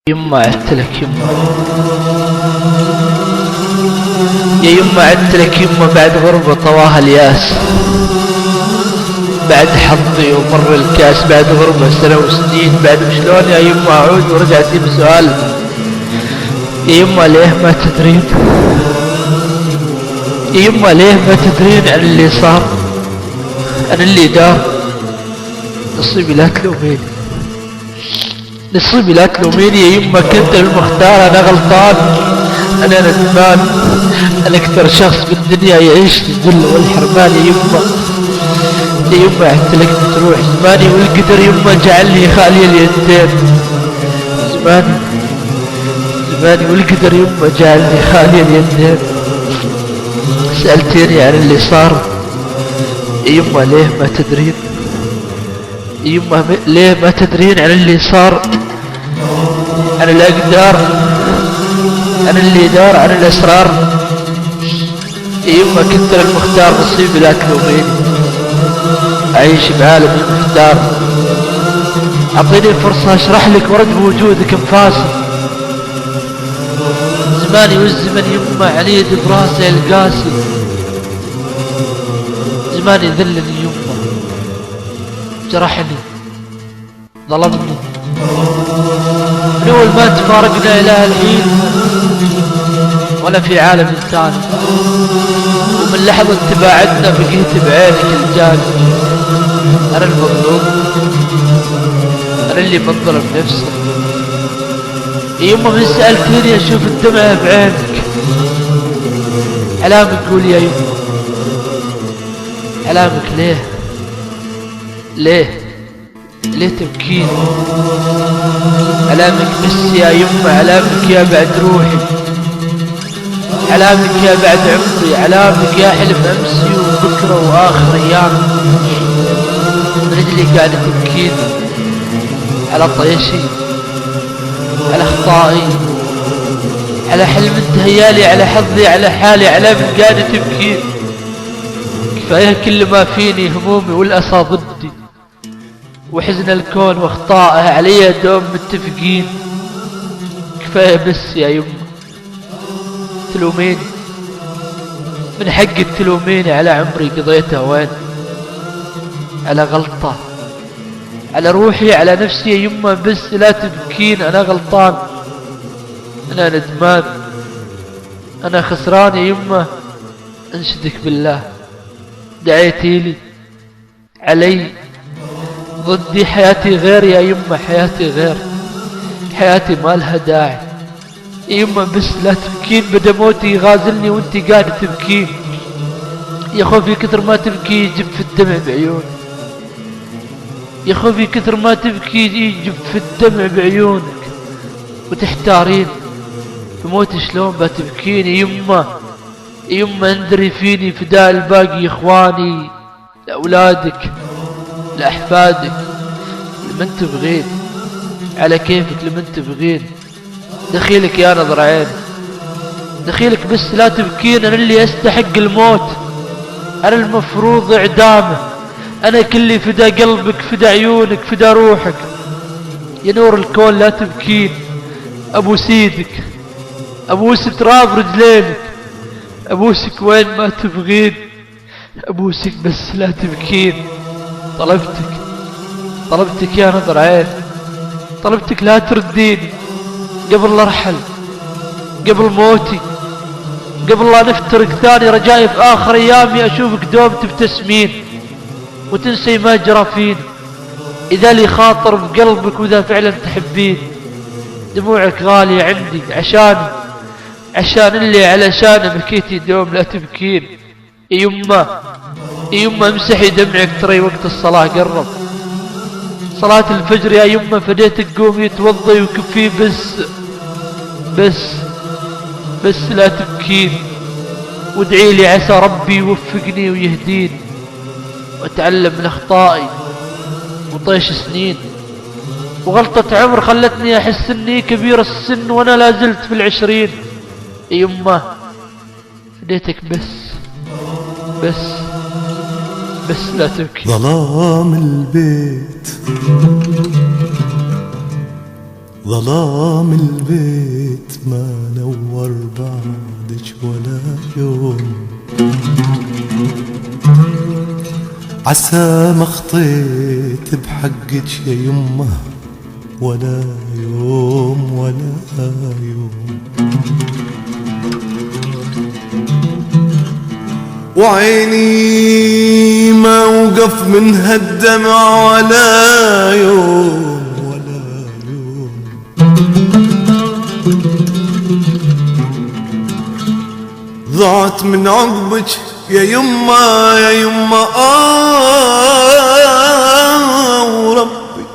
يما عدتلك يما، يا يما عدتلك يما، بعد غربة طواها الياس، بعد حظي ومر الكاس، بعد غربة سنة وسنين، بعد شلون يا يما أعود ورجعتي بسؤال. يا يما ليه ما تدرين، يا يما ليه ما تدرين عن اللي صار، عن اللي دار. نصيبي لا تلوميني، نصيبي لا تلوميني يا يما، كنت المختار، انا غلطان، انا ندمان، انا اكثر شخص بالدنيا يعيش في الذل والحرمان. يا يما، يا يما اعتلك تروح زماني، والقدر يما جعلني خالي اليدين، زماني زماني والقدر يما جعلني خالي اليدين. سألتيني عن اللي صار يا يما، ليه ما تدرين، يا يما ليه ما تدرين عن اللي صار، عن الأقدار، عن اللي دار، عن الأسرار. يا يما كنت أنا المختار، نصيبي لا تلوميني، أعيش بعالم المختار. أعطيني فرصة أشرح لك ورد بوجودك انفاسي، زماني والزمن يما عنيد براسي القاسي، زماني ذلني يما، جرحني ظلمني، من أول ما تفارقنا إلى الحين وأنا في عالم ثاني، ومن لحظة تباعدنا بقيت بعينك الجاني. أنا المظلوم، أنا اللي بنظلم نفسي. يما من سألتني أشوف الدمعة بعينك، علامك قول يا يما، علامك ليه، ليه تبكيني، علامك بس يا يما، علامك يا بعد روحي، علامك يا بعد عمري، علامك يا حلم أمسي وبكرة وآخر أيامي. رجلي قاعدة تبكيني على طيشي، على أخطائي، على حلم انتهيالي، على حظي، على حالي، علامك قاعدة تبكيني. كفاية كل ما فيني همومي والأسى ضدي، وحزن الكون واخطائه علي دوم متفقين. كفاية بس يا يما تلوميني، من حقك تلوميني على عمري قضيته وين، على غلطة، على روحي، على نفسي يا يما، بس لا تبكين. أنا غلطان، أنا ندمان، أنا خسران يا يما. أنشدك بالله دعيتي لي علي ضدي، حياتي غير يا يما، حياتي غير، حياتي ما لها داعي يا يما، بس لا تبكين. بدا موتي يغازلني وانتي قاعدة تبكين، يا خوفي كثر ما تبكي يجب في الدمع بعيونك، يا خوفي كثر ما تبكي يجب في الدمع بعيونك، وتحتارين بموتي شلون بتبكين. يا يما، يا يما اندري فيني فداء الباقي اخواني، لأولادك، لأحفادك، لمن تبغين، على كيفك لمن تبغين. دخيلك يا نظر عين، دخيلك بس لا تبكين. أنا اللي أستحق الموت، أنا المفروض إعدامه، أنا كلي فدا قلبك، فدا عيونك، فدا روحك يا نور الكون. لا تبكين، أبوس ايدك، أبوس تراب رجلينك، أبوسك وين ما تبغين، أبوسك بس لا تبكين. طلبتك يا نظر عين، طلبتك لا ترديني قبل لا ارحل، قبل موتي، قبل لا نفترق ثاني. رجائي في آخر أيامي أشوفك دوم تبتسمين وتنسي ما جرى فيني، إذا لي خاطر بقلبك وإذا فعلا تحبين. دموعك غالية عندي عشان اللي علشانه بكيتي دوم. لا تبكين يا يما، يا يما امسحي دمعك، ترى وقت الصلاة قرب، صلاة الفجر يا يما، فديتك قومي توضي وكفي. بس لا تبكين، وادعي لي عسى ربي يوفقني ويهديني، واتعلم من اخطائي وطيش سنين، وغلطة عمر خلتني احس اني كبير السن وانا لا زلت في العشرين. يما فديتك بس لا تبكي. ظلام البيت ظلام البيت ما نور بعدك ولا يوم، عسى ما خطيت بحقك يا يمه ولا يوم ولا يوم، وعيني ما وقف منها الدمع ولا يوم ولا يوم، ضعت من عقبك يا يما يا يما وربي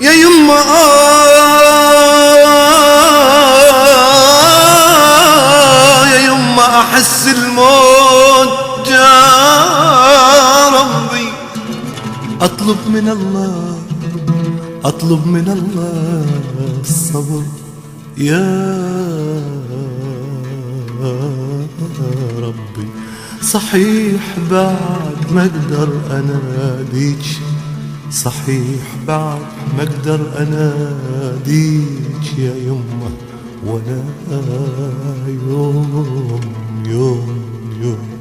يا يما يا يما أحس الموت جاء ربي، أطلب من الله أطلب من الله الصبر يا ربي، صحيح بعد ما اقدر اناديك، صحيح بعد ما اقدر اناديك يا يمه ولا يوم يوم يوم